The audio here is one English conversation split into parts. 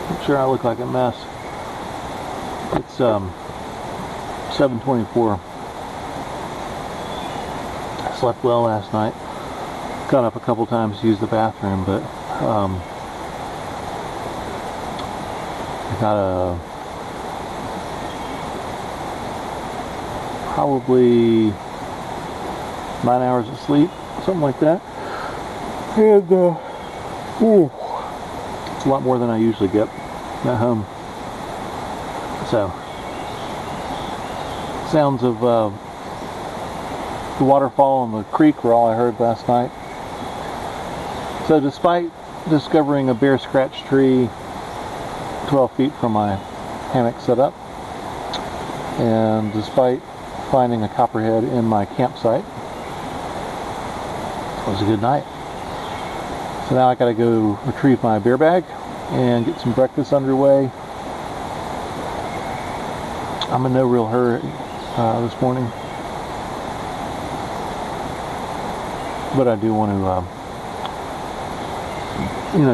I'm sure I look like a mess. It's 7:24. I slept well last night. Got up a couple times to use the bathroom, but I got probably 9 hours of sleep, something like that. And it's a lot more than I usually get at home. So, sounds of the waterfall and the creek were all I heard last night. So despite discovering a bear scratch tree 12 feet from my hammock setup, and despite finding a copperhead in my campsite, it was a good night. So now I gotta go retrieve my bear bag and get some breakfast underway. I'm in no real hurry this morning, but I do want to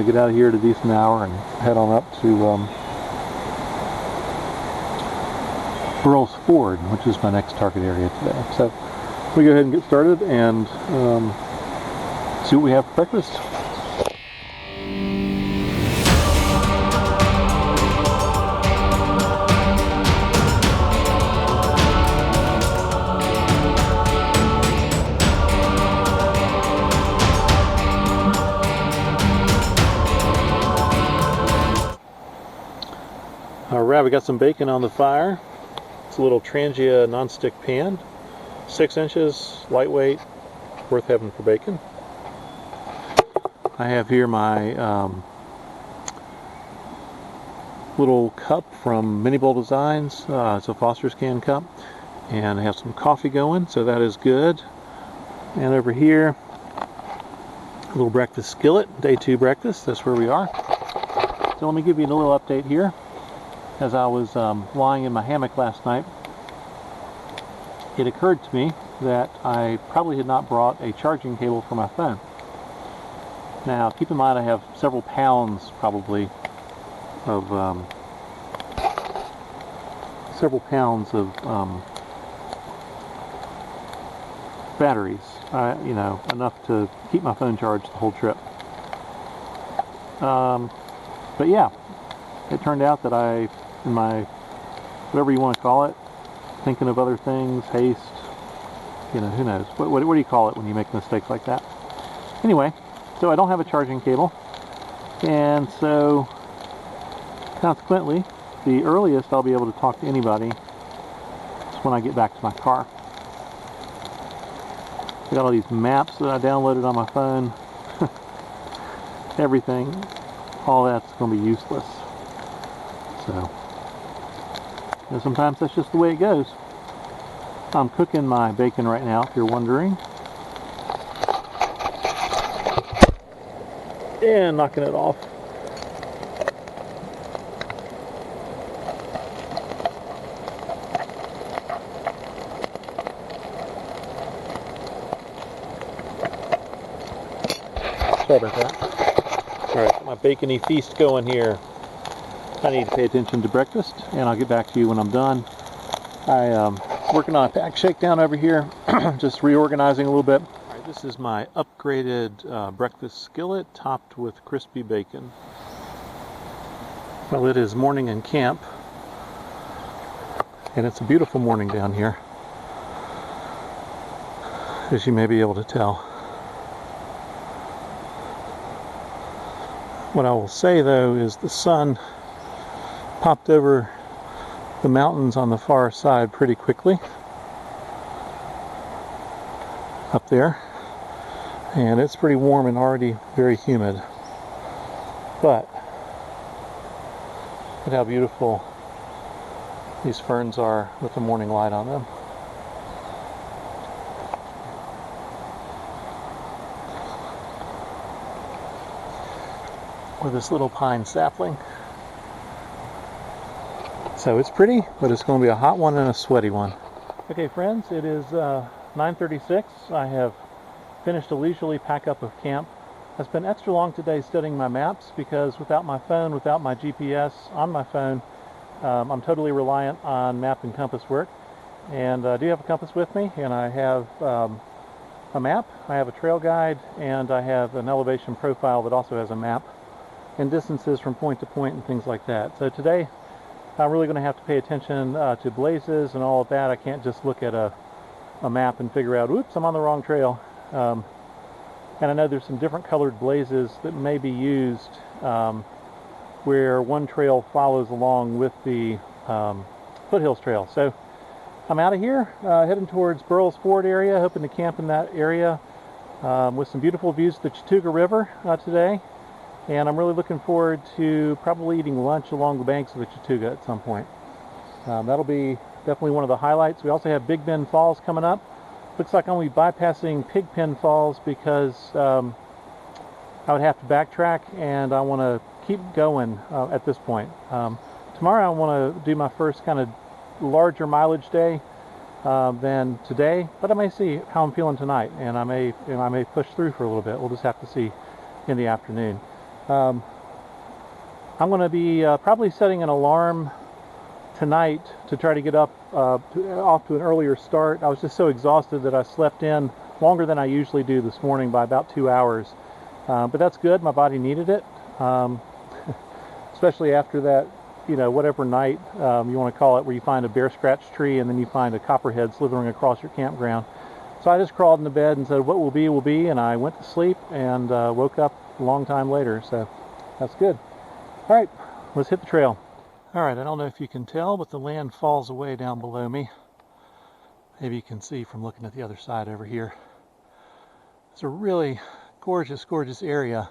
get out of here at a decent hour and head on up to Burrell's Ford, which is my next target area today. So we go ahead and get started and see what we have for breakfast. Alright, we got some bacon on the fire. It's a little Trangia non-stick pan, 6 inches, lightweight, worth having for bacon. I have here my little cup from Mini Bowl Designs. It's a Foster's can cup, and I have some coffee going, so that is good. And over here, a little breakfast skillet, day 2 breakfast. That's where we are. So let me give you a little update here. As I was lying in my hammock last night, it occurred to me that I probably had not brought a charging cable for my phone. Now, keep in mind I have several pounds probably of batteries, enough to keep my phone charged the whole trip. But yeah, it turned out that in my, whatever you want to call it, thinking of other things, haste, who knows. What do you call it when you make mistakes like that? Anyway, so I don't have a charging cable, and so consequently, the earliest I'll be able to talk to anybody is when I get back to my car. I got all these maps that I downloaded on my phone. Everything, all that's going to be useless. So, sometimes that's just the way it goes. I'm cooking my bacon right now, if you're wondering. And knocking it off. Sorry about that. Alright, my bacony feast going here. I need to pay attention to breakfast, and I'll get back to you when I'm done. I'm working on a pack shakedown over here, just reorganizing a little bit. All right, this is my upgraded breakfast skillet topped with crispy bacon. Well, it is morning in camp, and it's a beautiful morning down here, as you may be able to tell. What I will say, though, is the sun popped over the mountains on the far side pretty quickly up there, and it's pretty warm and already very humid, but look at how beautiful these ferns are with the morning light on them. With this little pine sapling. So it's pretty, but it's going to be a hot one and a sweaty one. Okay friends, it is 9:36. I have finished a leisurely pack up of camp I spent extra long today studying my maps because without my phone, without my GPS on my phone, I'm totally reliant on map and compass work. And I do have a compass with me, and I have a map, I have a trail guide, and I have an elevation profile that also has a map and distances from point to point and things like that. So today I'm really going to have to pay attention to blazes and all of that. I can't just look at a map and figure out, oops, I'm on the wrong trail. And I know there's some different colored blazes that may be used where one trail follows along with the Foothills Trail. So I'm out of here, heading towards Burles Ford area, hoping to camp in that area with some beautiful views of the Chattooga River today. And I'm really looking forward to probably eating lunch along the banks of the Chattooga at some point. That'll be definitely one of the highlights. We also have Big Bend Falls coming up. Looks like I'm going to be bypassing Pigpen Falls because I would have to backtrack, and I want to keep going at this point. Tomorrow I want to do my first kind of larger mileage day than today, but I may see how I'm feeling tonight, and I may push through for a little bit. We'll just have to see in the afternoon. I'm going to be probably setting an alarm tonight to try to get up off to an earlier start. I was just so exhausted that I slept in longer than I usually do this morning by about 2 hours. But that's good. My body needed it, especially after that, whatever night you want to call it, where you find a bear scratch tree and then you find a copperhead slithering across your campground. So I just crawled into bed and said, what will be, will be, and I went to sleep and woke up a long time later. So that's good. All right, let's hit the trail. All right, I don't know if you can tell, but the land falls away down below me. Maybe you can see from looking at the other side over here. It's a really gorgeous, gorgeous area.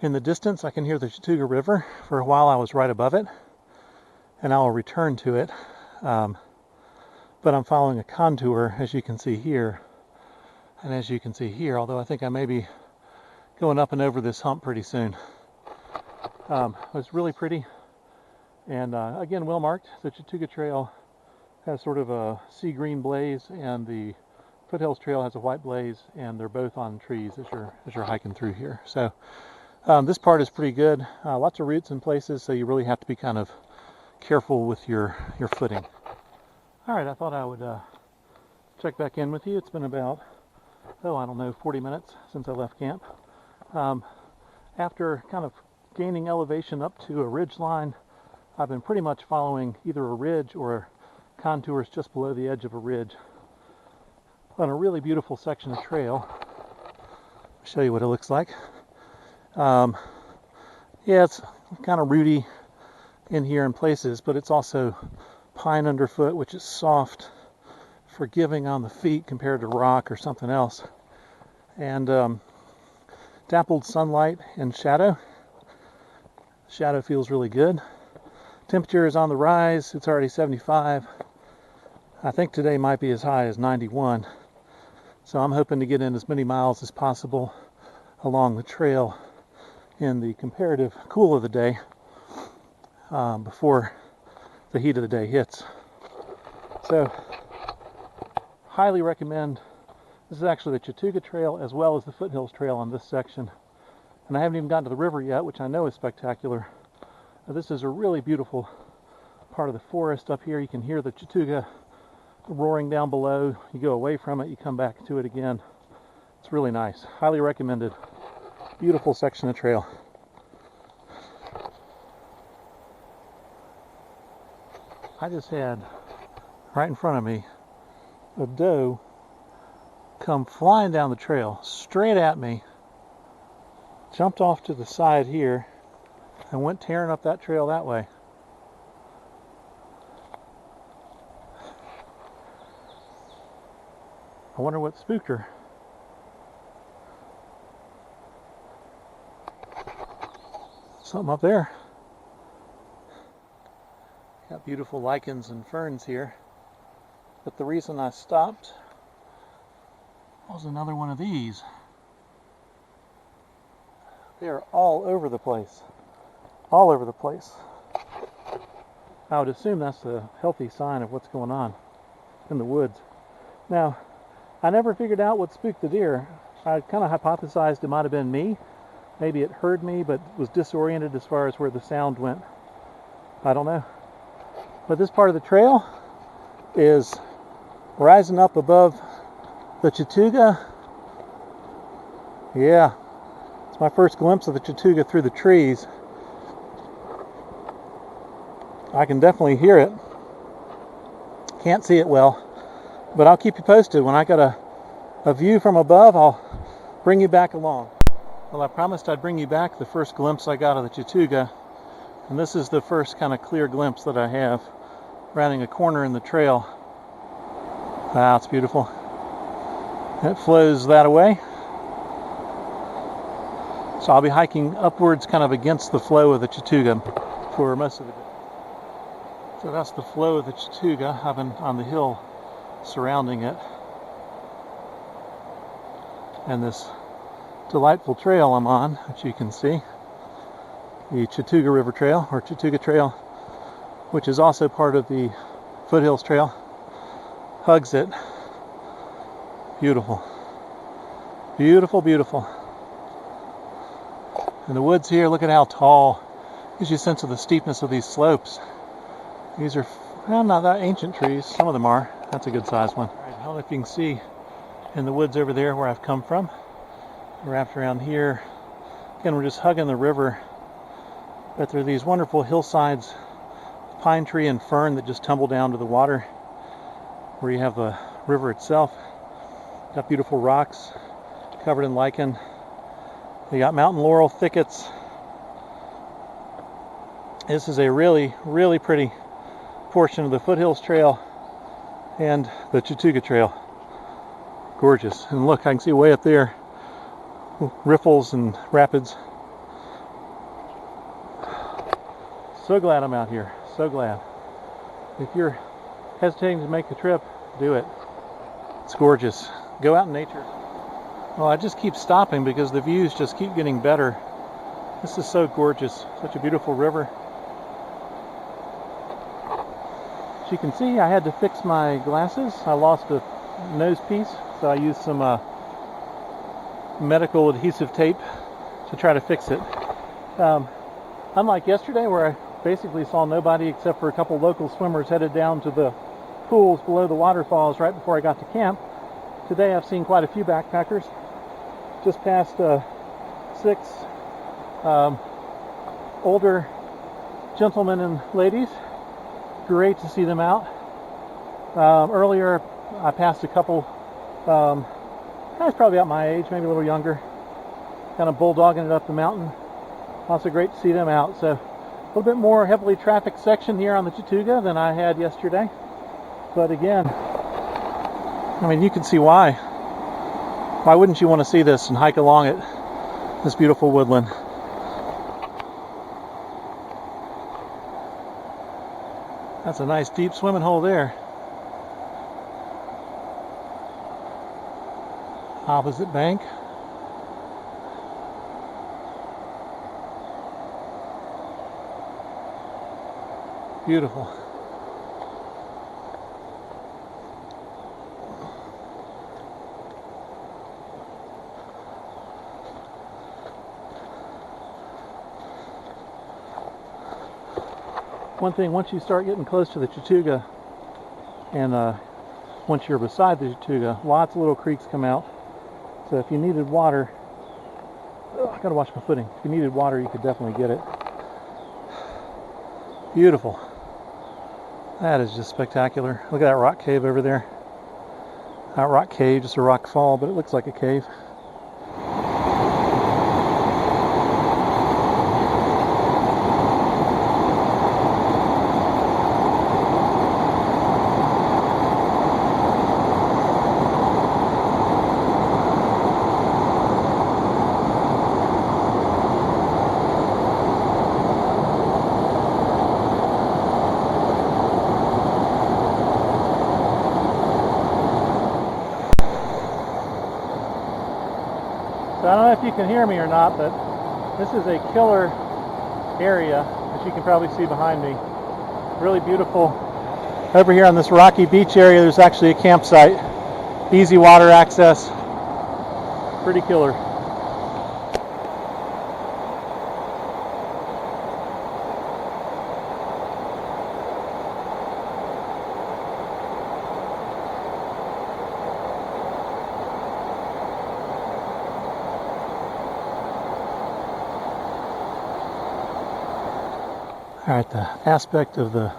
In the distance, I can hear the Chattooga River. For a while, I was right above it, and I'll return to it. But I'm following a contour, as you can see here, and as you can see here, although I think I may be going up and over this hump pretty soon. It's really pretty. And again, well marked. The Chattooga Trail has sort of a sea green blaze, and the Foothills Trail has a white blaze, and they're both on trees as you're hiking through here. So this part is pretty good. Lots of roots in places, so you really have to be kind of careful with your footing. All right, I thought I would check back in with you. It's been about, 40 minutes since I left camp. After kind of gaining elevation up to a ridge line, I've been pretty much following either a ridge or contours just below the edge of a ridge on a really beautiful section of trail. I'll show you what it looks like. Yeah, it's kind of rooty in here in places, but it's also pine underfoot, which is soft, forgiving on the feet compared to rock or something else. And dappled sunlight and shadow. Shadow feels really good. Temperature is on the rise. It's already 75. I think today might be as high as 91. So I'm hoping to get in as many miles as possible along the trail in the comparative cool of the day before the heat of the day hits. So highly recommend. This is actually the Chattooga Trail as well as the Foothills Trail on this section. And I haven't even gotten to the river yet, which I know is spectacular. This is a really beautiful part of the forest up here. You can hear the Chattooga roaring down below. You go away from it, you come back to it again. It's really nice. Highly recommended. Beautiful section of trail. I just had right in front of me a doe come flying down the trail straight at me, jumped off to the side here, and went tearing up that trail that way. I wonder what spooked her. Something up there. Got beautiful lichens and ferns here. But the reason I stopped was another one of these. They are all over the place. All over the place. I would assume that's a healthy sign of what's going on in the woods. Now, I never figured out what spooked the deer. I kind of hypothesized it might have been me. Maybe it heard me but was disoriented as far as where the sound went. I don't know. But this part of the trail is rising up above the Chattooga. Yeah, it's my first glimpse of the Chattooga through the trees. I can definitely hear it. Can't see it well, but I'll keep you posted. When I got a view from above, I'll bring you back along. Well, I promised I'd bring you back the first glimpse I got of the Chattooga, and this is the first kind of clear glimpse that I have, rounding a corner in the trail. Wow, it's beautiful. It flows that way. So I'll be hiking upwards kind of against the flow of the Chattooga for most of the day. So that's the flow of the Chattooga. I've been on the hill surrounding it. And this delightful trail I'm on, which you can see, the Chattooga River Trail, or Chattooga Trail, which is also part of the Foothills Trail, hugs it. Beautiful. Beautiful, beautiful. And the woods here, look at how tall. Gives you a sense of the steepness of these slopes. These are, well, not that ancient trees. Some of them are. That's a good sized one. All right, I don't know if you can see in the woods over there where I've come from. Wrapped around here. Again, we're just hugging the river. But there are these wonderful hillsides, pine tree and fern that just tumble down to the water, where you have the river itself. Got beautiful rocks covered in lichen. You got mountain laurel thickets. This is a really, really pretty portion of the Foothills Trail and the Chattooga Trail. Gorgeous. And look, I can see way up there riffles and rapids. So glad I'm out here. So glad. If you're hesitating to make the trip, do it. It's gorgeous. Go out in nature. Well, I just keep stopping because the views just keep getting better. This is so gorgeous. Such a beautiful river. As you can see, I had to fix my glasses. I lost a nose piece, so I used some medical adhesive tape to try to fix it. Unlike yesterday, where I basically saw nobody except for a couple local swimmers headed down to the pools below the waterfalls right before I got to camp, today I've seen quite a few backpackers. Just passed 6 older gentlemen and ladies. Great to see them out. Earlier I passed a couple guys probably about my age, maybe a little younger, kind of bulldogging it up the mountain. Also great to see them out. So a little bit more heavily trafficked section here on the Chattooga than I had yesterday. But again, I mean, you can see why. Why wouldn't you want to see this and hike along it, this beautiful woodland? That's a nice deep swimming hole there. Opposite bank. Beautiful. One thing, once you start getting close to the Chattooga, and once you're beside the Chattooga, lots of little creeks come out. So if you needed water, I gotta watch my footing. If you needed water, you could definitely get it. Beautiful. That is just spectacular. Look at that rock cave over there. Not rock cave, just a rock fall, but it looks like a cave. So I don't know if you can hear me or not, but this is a killer area, as you can probably see behind me. Really beautiful. Over here on this rocky beach area, there's actually a campsite. Easy water access. Pretty killer. Alright, the aspect of the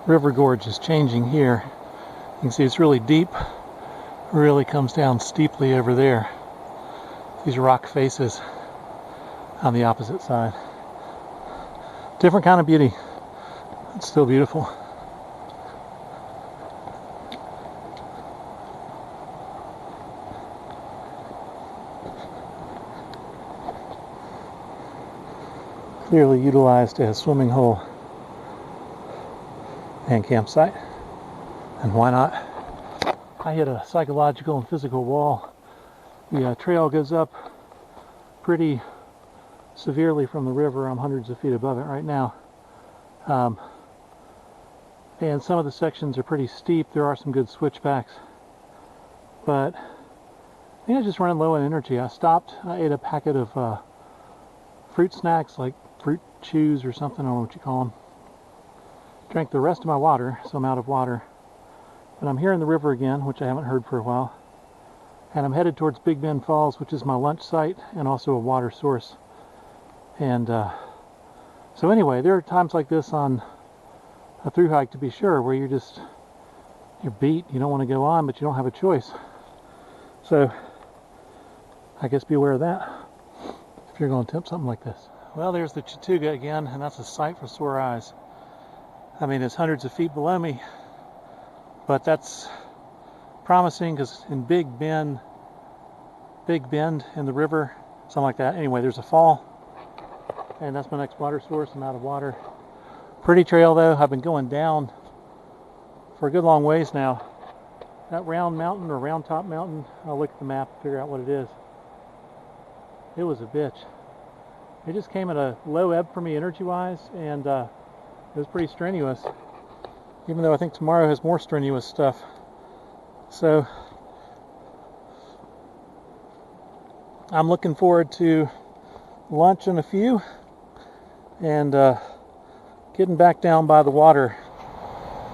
river gorge is changing here. You can see it's really deep. It really comes down steeply over there. These rock faces on the opposite side. Different kind of beauty. It's still beautiful. Clearly utilized as swimming hole and campsite. And why not? I hit a psychological and physical wall. The trail goes up pretty severely from the river. I'm hundreds of feet above it right now. And some of the sections are pretty steep. There are some good switchbacks. But I think I was just running low on energy. I stopped. I ate a packet of fruit snacks, like fruit chews or something. I don't know what you call them. Drank the rest of my water, so I'm out of water. But I'm here in the river again, which I haven't heard for a while. And I'm headed towards Big Bend Falls, which is my lunch site and also a water source. And so anyway, there are times like this on a through hike, to be sure, where you're beat, you don't want to go on, but you don't have a choice. So I guess be aware of that if you're going to attempt something like this. Well, there's the Chattooga again, and that's a sight for sore eyes. I mean, it's hundreds of feet below me, but that's promising because in Big Bend in the river, something like that. Anyway, there's a fall, and that's my next water source. I'm out of water. Pretty trail though. I've been going down for a good long ways now. That round mountain or round top mountain, I'll look at the map and figure out what it is. It was a bitch. It just came at a low ebb for me energy wise, and it was pretty strenuous, even though I think tomorrow has more strenuous stuff. So I'm looking forward to lunch in a few and getting back down by the water.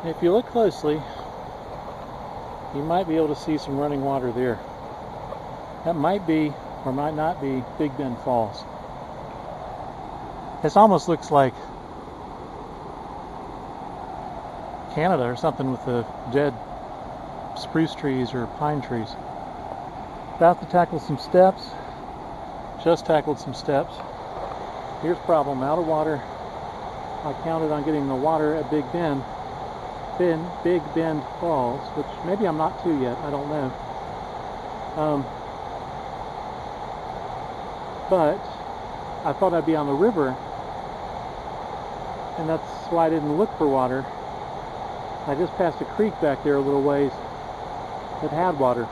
If you look closely, you might be able to see some running water there. That might be or might not be Big Bend Falls. This almost looks like Canada or something with the dead spruce trees or pine trees. About to tackle some steps. Just tackled some steps. Here's problem, out of water. I counted on getting the water at Big Bend Falls, which maybe I'm not to yet, I don't know. But I thought I'd be on the river, and that's why I didn't look for water. I just passed a creek back there a little ways that had water.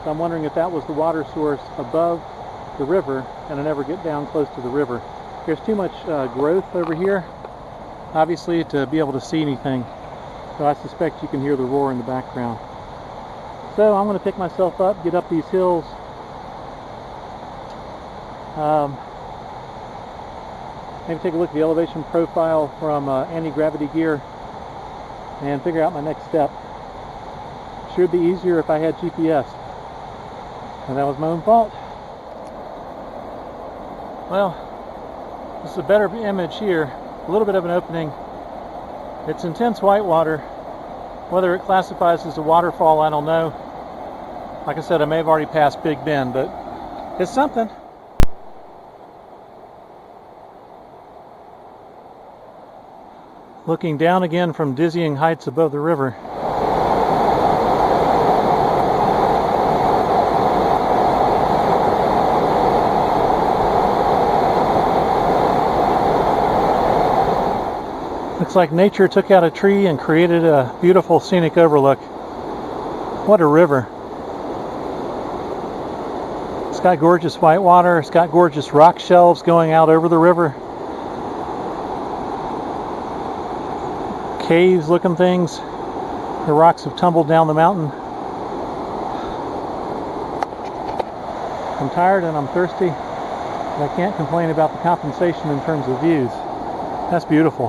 So I'm wondering if that was the water source above the river, and I never get down close to the river. There's too much growth over here, obviously, to be able to see anything. So I suspect you can hear the roar in the background. So I'm going to pick myself up, get up these hills. Maybe take a look at the elevation profile from anti-gravity gear and figure out my next step. Should be easier if I had GPS. And that was my own fault. Well, this is a better image here. A little bit of an opening. It's intense whitewater. Whether it classifies as a waterfall, I don't know. Like I said, I may have already passed Big Bend, but it's something. Looking down again from dizzying heights above the river. Looks like nature took out a tree and created a beautiful scenic overlook. What a river. It's got gorgeous white water. It's got gorgeous rock shelves going out over the river. Caves looking things. The rocks have tumbled down the mountain. I'm tired and I'm thirsty, and I can't complain about the compensation in terms of views. That's beautiful.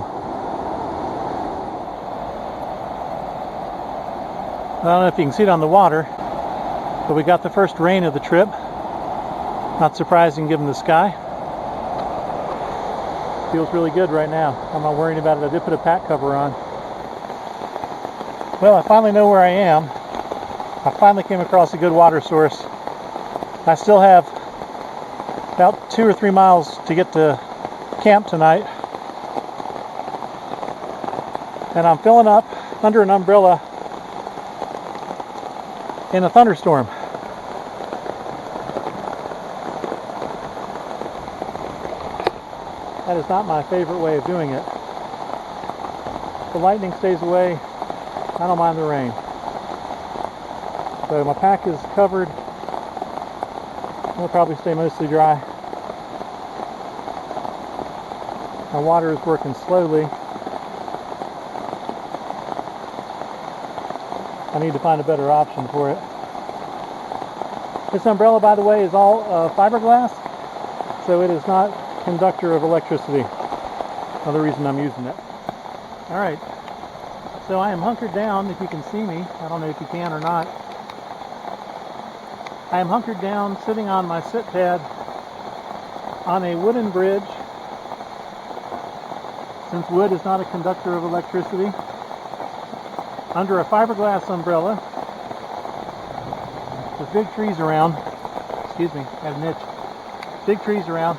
I don't know if you can see it on the water, but we got the first rain of the trip. Not surprising given the sky. Feels really good right now. I'm not worrying about it. I did put a pack cover on. Well, I finally know where I am. I finally came across a good water source. I still have about 2 or 3 miles to get to camp tonight. And I'm filling up under an umbrella in a thunderstorm. That is not my favorite way of doing it. If the lightning stays away, I don't mind the rain. So my pack is covered. It'll probably stay mostly dry. My water is working slowly. I need to find a better option for it. This umbrella, by the way, is all fiberglass, so it is not a conductor of electricity. Another reason I'm using it. All right, so I am hunkered down, if you can see me. I don't know if you can or not. I am hunkered down, sitting on my sit pad on a wooden bridge, since wood is not a conductor of electricity, under a fiberglass umbrella with big trees around. Excuse me, I had an itch. Big trees around.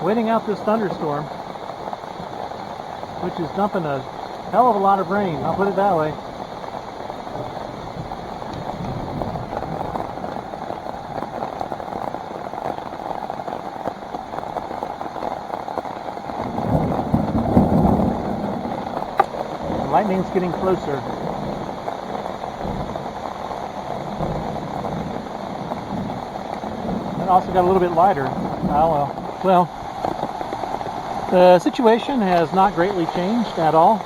Waiting out this thunderstorm, which is dumping a hell of a lot of rain, I'll put it that way. Lightning's getting closer. It also got a little bit lighter. Oh well. Well, the situation has not greatly changed at all.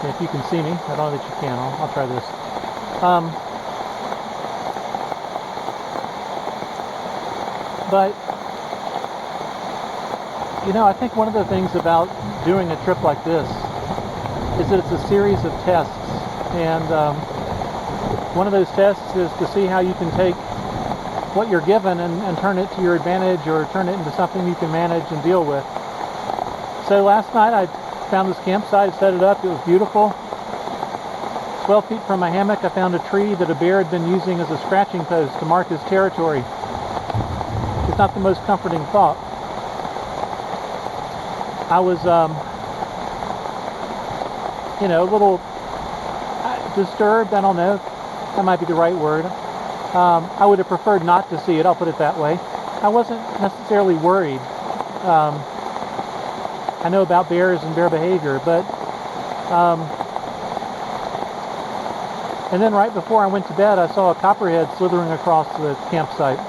If you can see me, I don't know that you can. I'll try this. But you know, I think one of the things about doing a trip like this is that it's a series of tests, and one of those tests is to see how you can take what you're given and turn it to your advantage, or turn it into something you can manage and deal with. So last night I found this campsite, set it up, it was beautiful. 12 feet from my hammock I found a tree that a bear had been using as a scratching post to mark his territory. It's not the most comforting thought. I was you know, a little disturbed, I don't know, that might be the right word. I would have preferred not to see it, I'll put it that way. I wasn't necessarily worried. I know about bears and bear behavior, but and then right before I went to bed, I saw a copperhead slithering across the campsite.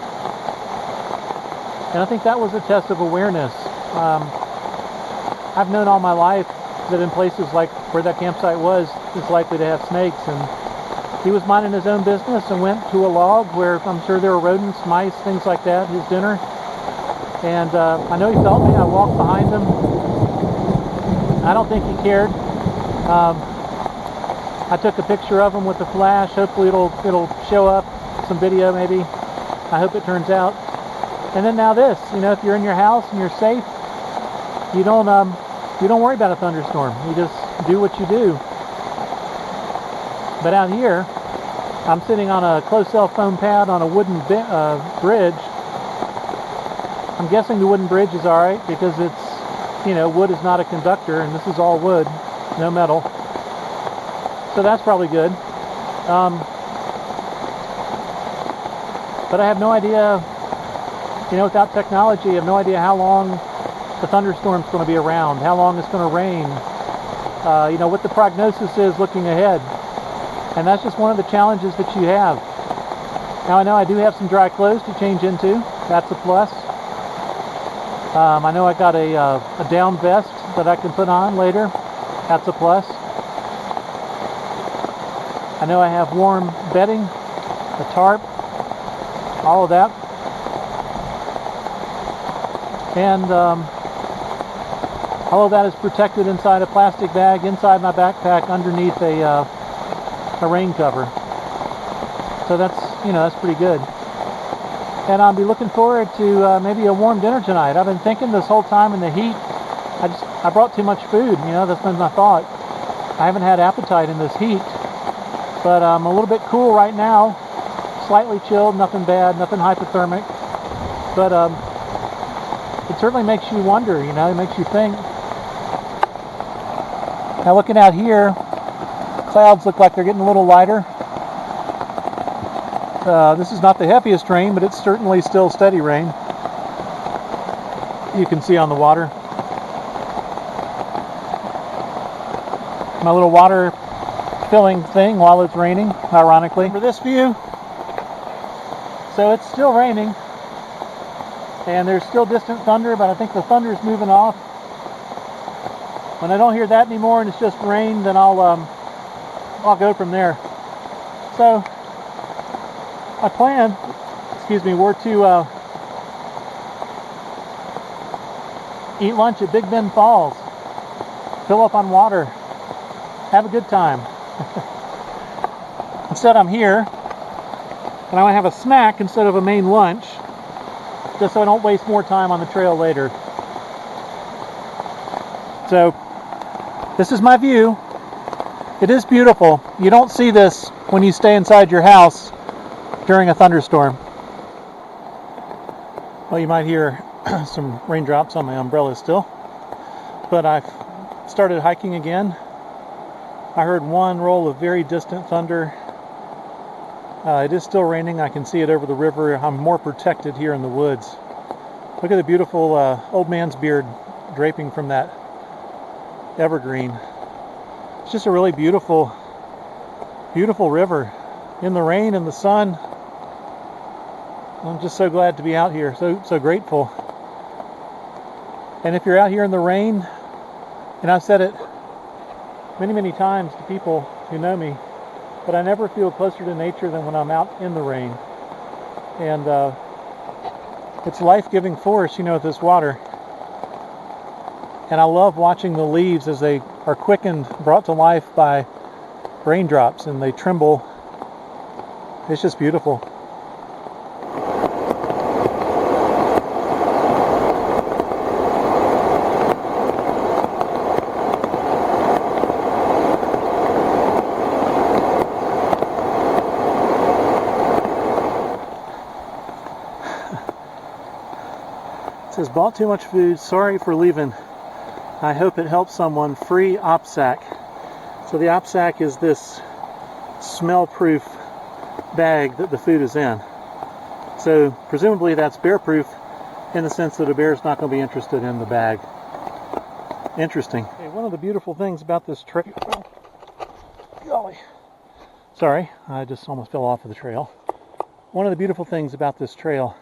And I think that was a test of awareness. I've known all my life that in places like where that campsite was, it's likely to have snakes, and he was minding his own business and went to a log where I'm sure there were rodents, mice, things like that, his dinner. And I know he felt me. I walked behind him. I don't think he cared. I took a picture of him with the flash. Hopefully it'll show up, some video maybe. I hope it turns out. And then now this, you know, if you're in your house and you're safe, you don't worry about a thunderstorm. You just do what you do. But out here, I'm sitting on a closed-cell foam pad on a wooden bridge. I'm guessing the wooden bridge is all right because it's, you know, wood is not a conductor, and this is all wood, no metal. So that's probably good. But I have no idea, you know, without technology, I have no idea how long the thunderstorm's going to be around, how long it's going to rain, you know, what the prognosis is looking ahead. And that's just one of the challenges that you have. Now I know I do have some dry clothes to change into. That's a plus. I know I got a down vest that I can put on later. That's a plus. I know I have warm bedding a tarp, all of that. And all of that is protected inside a plastic bag, inside my backpack, underneath a rain cover. So that's, that's pretty good. And I'll be looking forward to maybe a warm dinner tonight. I've been thinking this whole time in the heat, I brought too much food, that's been my thought. I haven't had appetite in this heat, but I'm a little bit cool right now, slightly chilled, nothing bad, nothing hypothermic, but it certainly makes you wonder, it makes you think. Now looking out here, clouds look like they're getting a little lighter. This is not the heaviest rain, but it's certainly still steady rain. You can see on the water. My little water filling thing while it's raining, ironically. For this view, so it's still raining, and there's still distant thunder, but I think the thunder is moving off. When I don't hear that anymore and it's just rain, then I'll go from there. So my plan, were to eat lunch at Big Bend Falls, fill up on water, have a good time. Instead I'm here, and I want to have a snack instead of a main lunch, just so I don't waste more time on the trail later. So this is my view. It is beautiful. You don't see this when you stay inside your house during a thunderstorm. Well, you might hear some raindrops on my umbrella still, but I've started hiking again. I heard one roll of very distant thunder. It is still raining. I can see it over the river. I'm more protected here in the woods. Look at the beautiful old man's beard draping from that evergreen. It's just a really beautiful, beautiful river in the rain and the sun. I'm just so glad to be out here, so grateful. And if you're out here in the rain, and I've said it many times to people who know me, but I never feel closer to nature than when I'm out in the rain. And it's life-giving force, with this water. And I love watching the leaves as they are quickened, brought to life by raindrops, and they tremble. It's just beautiful. It says, bought too much food, sorry for leaving. I hope it helps someone. Free OPSAC. So the OPSAC is this smell-proof bag that the food is in. So presumably that's bear-proof in the sense that a bear is not going to be interested in the bag. Interesting. Okay, one of the beautiful things about this trail... Golly. Sorry, I just almost fell off of the trail. One of the beautiful things about this trail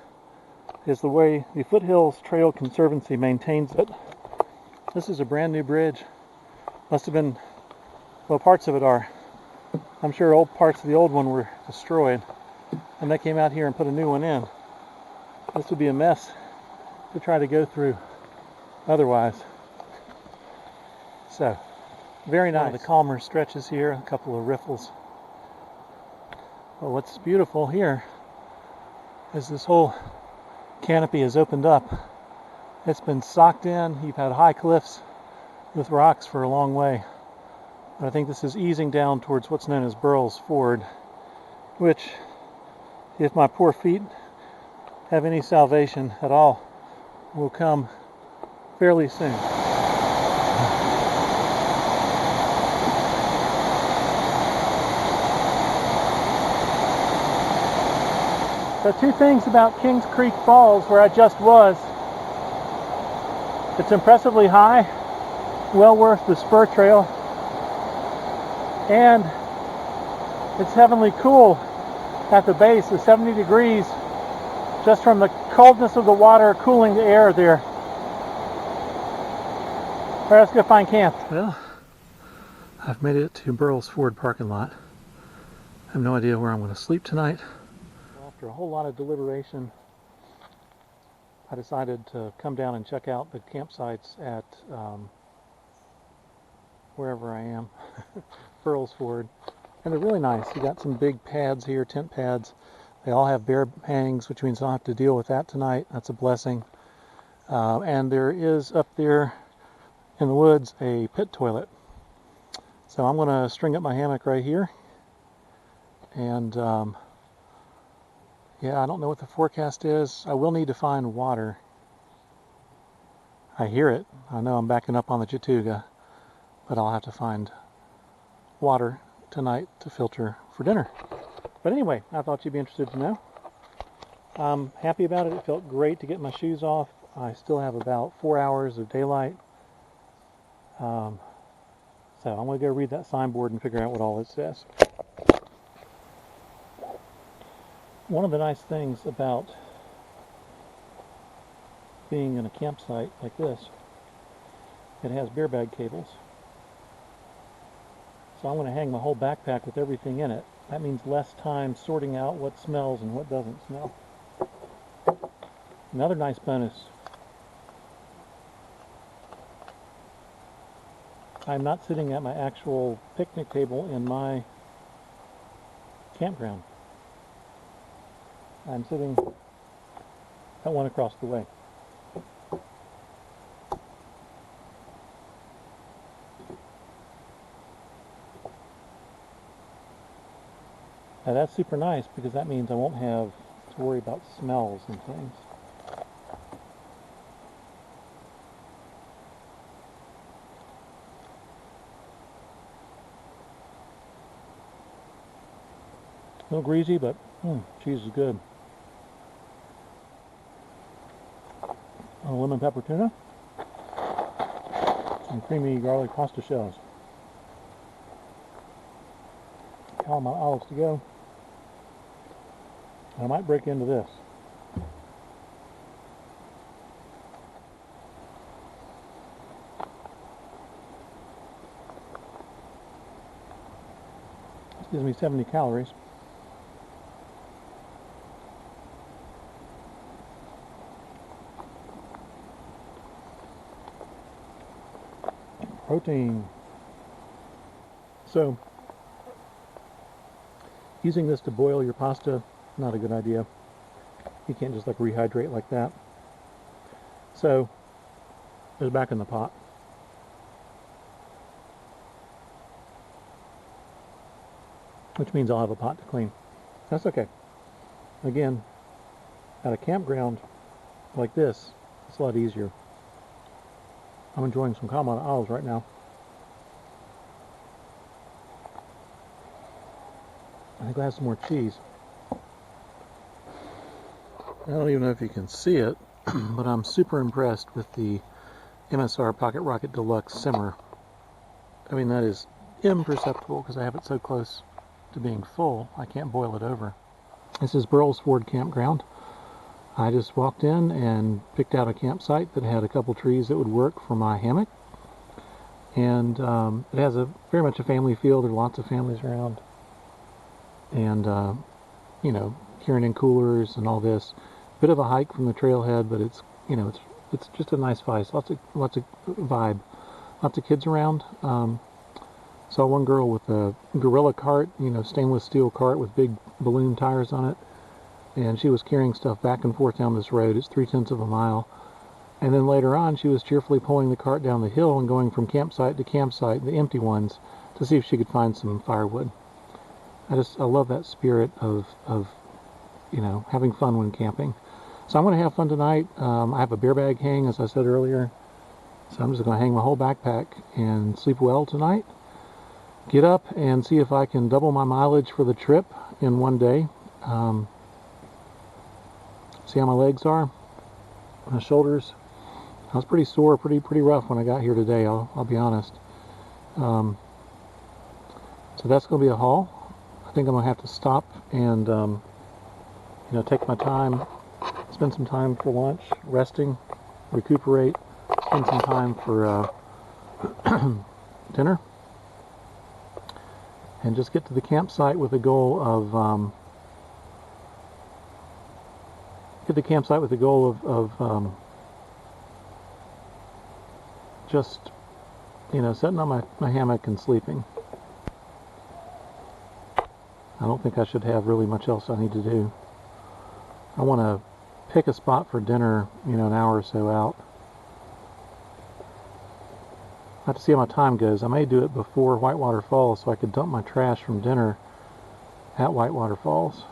is the way the Foothills Trail Conservancy maintains it. This is a brand new bridge. Must have been, well, parts of it are. I'm sure old parts of the old one were destroyed, and they came out here and put a new one in. This would be a mess to try to go through otherwise. So, very nice. One of the calmer stretches here, a couple of riffles. But what's beautiful here is this whole canopy has opened up. It's been socked in. You've had high cliffs with rocks for a long way. But I think this is easing down towards what's known as Burrell's Ford, which, if my poor feet have any salvation at all, will come fairly soon. So two things about Kings Creek Falls, where I just was. It's impressively high, well worth the spur trail, and it's heavenly cool at the base. It's 70 degrees just from the coldness of the water cooling the air there. All right, let's go find camp. Well, I've made it to Burrell's Ford parking lot. I have no idea where I'm going to sleep tonight. after a whole lot of deliberation, I decided to come down and check out the campsites at wherever I am, Furls Ford. And they're really nice. You got some big pads here, tent pads. They all have bear hangs, which means I don't have to deal with that tonight. That's a blessing. And there is up there in the woods a pit toilet. So I'm going to string up my hammock right here. And yeah, I don't know what the forecast is. I will need to find water. I hear it. I know I'm backing up on the Chattooga, but I'll have to find water tonight to filter for dinner. But anyway, I thought you'd be interested to know. I'm happy about it. It felt great to get my shoes off. I still have about 4 hours of daylight. So I'm going to go read that signboard and figure out what all it says. One of the nice things about being in a campsite like this, it has bear bag cables. So I'm going to hang my whole backpack with everything in it. That means less time sorting out what smells and what doesn't smell. Another nice bonus. I'm not sitting at my actual picnic table in my campground. I'm sitting at one across the way. Now that's super nice because that means I won't have to worry about smells and things. A little greasy, but cheese is good. A lemon pepper tuna. Some creamy garlic pasta shells. Calamari olives to go. I might break into this. This gives me 70 calories. Protein. So, using this to boil your pasta, not a good idea. You can't just like rehydrate like that. So, it's back in the pot. Which means I'll have a pot to clean. That's okay. Again, at a campground like this, it's a lot easier. I'm enjoying some Kalamata olives right now. I think I have some more cheese. I don't even know if you can see it, but I'm super impressed with the MSR Pocket Rocket Deluxe simmer. I mean, that is imperceptible because I have it so close to being full, I can't boil it over. This is Burles Ford Campground. I just walked in and picked out a campsite that had a couple trees that would work for my hammock. And it has very much a family feel. There are lots of families around. And, you know, carrying in coolers and all this. Bit of a hike from the trailhead, but it's, you know, it's just a nice vibe. Lots of vibe. Lots of kids around. Saw one girl with a gorilla cart, you know, stainless steel cart with big balloon tires on it. And she was carrying stuff back and forth down this road. It's 3/10 of a mile. And then later on, she was cheerfully pulling the cart down the hill and going from campsite to campsite, the empty ones, to see if she could find some firewood. I love that spirit of you know, having fun when camping. So I'm going to have fun tonight. I have a bear bag hang, as I said earlier. So I'm just going to hang my whole backpack and sleep well tonight. Get up and see if I can double my mileage for the trip in one day. See how my legs are, my shoulders. I was pretty sore, pretty rough when I got here today. I'll be honest. So that's going to be a haul. I think I'm going to have to stop and you know, take my time, spend some time for lunch, resting, recuperate, spend some time for dinner, and just get to the campsite with the goal of at the campsite with the goal of just, you know, setting on my hammock and sleeping. I don't think I should have really much else I need to do. I want to pick a spot for dinner, you know, an hour or so out. I have to see how my time goes. I may do it before Whitewater Falls so I could dump my trash from dinner at Whitewater Falls.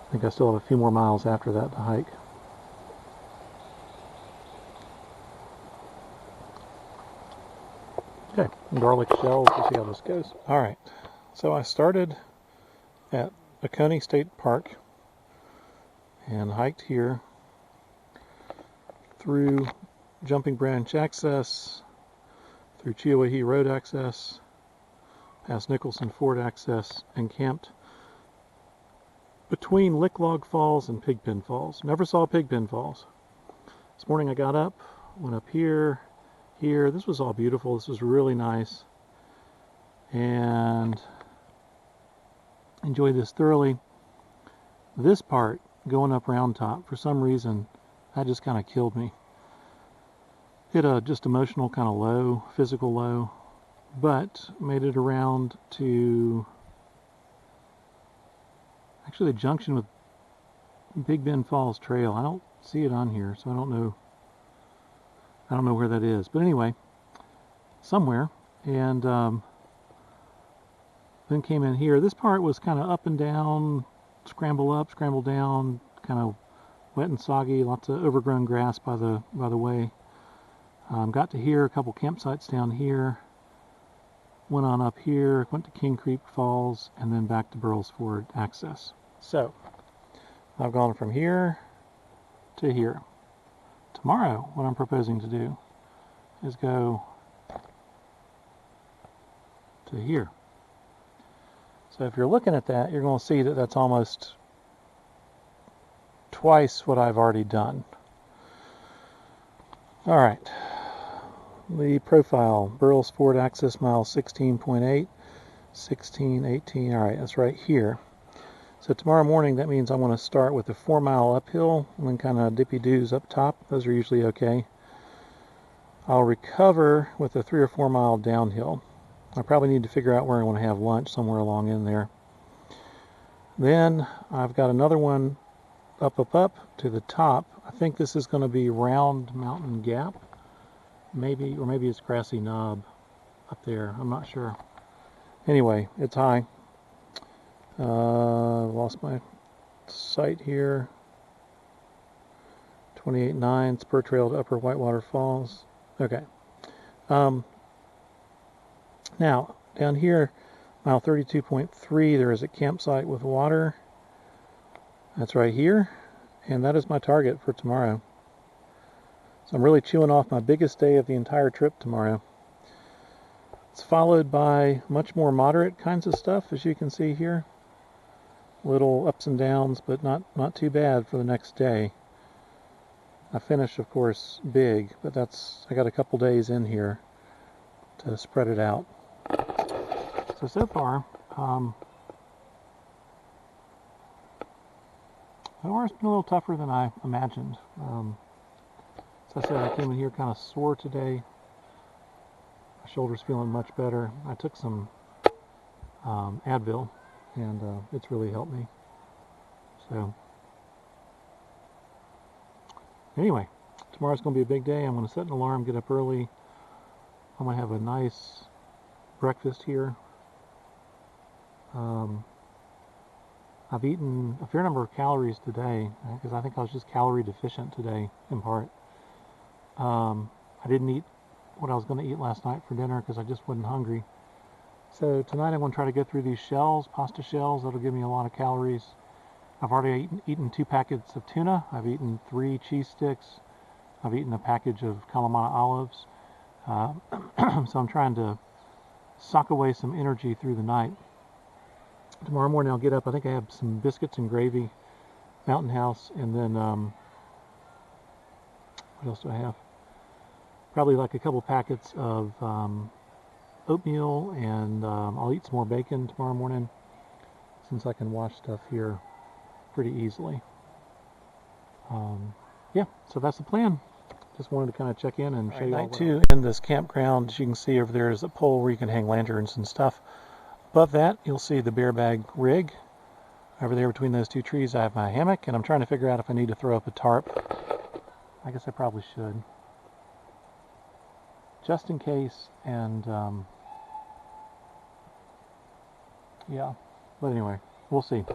I think I still have a few more miles after that to hike. Okay, garlic shells, we'll see how this goes. Alright, so I started at Oconee State Park and hiked here through Jumping Branch access, through Chiawahee Road access, past Nicholson Ford access, and camped between Licklog Falls and Pigpen Falls. Never saw Pigpen Falls. This morning I got up, went up here, this was all beautiful, this was really nice, and enjoyed this thoroughly. This part, going up Round Top, for some reason, that just kind of killed me. Hit a just emotional kind of low, physical low, but made it around to actually the junction with Big Bend Falls Trail. I don't see it on here, so I don't know where that is. But anyway, somewhere, and then came in here. This part was kind of up and down, scramble up, scramble down, kind of wet and soggy, lots of overgrown grass by the way. Got to here, a couple campsites down here, went on up here, went to King Creek Falls, and then back to Burles Ford access. So, I've gone from here to here. Tomorrow, what I'm proposing to do is go to here. So if you're looking at that, you're going to see that that's almost twice what I've already done. All right. The profile, Burles Ford access mile 16.8, 16:18. All right, that's right here. So tomorrow morning, that means I want to start with a 4-mile uphill and then kind of dippy-doos up top. Those are usually okay. I'll recover with a 3 or 4 mile downhill. I probably need to figure out where I want to have lunch, somewhere along in there. Then I've got another one up to the top. I think this is going to be Round Mountain Gap. Maybe, or maybe it's Grassy Knob up there. I'm not sure. Anyway, it's high. Lost my site here. 28.9 Spur Trail to Upper Whitewater Falls. Okay. Now, down here, mile 32.3, there is a campsite with water. That's right here. And that is my target for tomorrow. So I'm really chewing off my biggest day of the entire trip tomorrow. It's followed by much more moderate kinds of stuff, as you can see here. Little ups and downs, but not too bad for the next day. I finished, of course, big, but I got a couple days in here to spread it out. So far, it's been a little tougher than I imagined. As I said, I came in here kind of sore today. My shoulder's feeling much better. I took some Advil, and it's really helped me. So, anyway, tomorrow's going to be a big day. I'm going to set an alarm, get up early. I'm going to have a nice breakfast here. I've eaten a fair number of calories today, because I think I was just calorie deficient today, in part. I didn't eat what I was going to eat last night for dinner because I just wasn't hungry. So tonight I'm going to try to go through these shells, pasta shells. That'll give me a lot of calories. I've already eaten 2 packets of tuna. I've eaten 3 cheese sticks. I've eaten a package of Kalamata olives. So I'm trying to sock away some energy through the night. Tomorrow morning I'll get up. I think I have some biscuits and gravy, Mountain House, and then what else do I have? Probably like a couple packets of oatmeal, and I'll eat some more bacon tomorrow morning since I can wash stuff here pretty easily. yeah, so that's the plan. Just wanted to kind of check in and show you all. Night 2 in this campground. As you can see over there is a pole where you can hang lanterns and stuff. Above that, you'll see the bear bag rig. Over there between those two trees, I have my hammock, and I'm trying to figure out if I need to throw up a tarp. I guess I probably should, just in case. And yeah, but anyway, we'll see.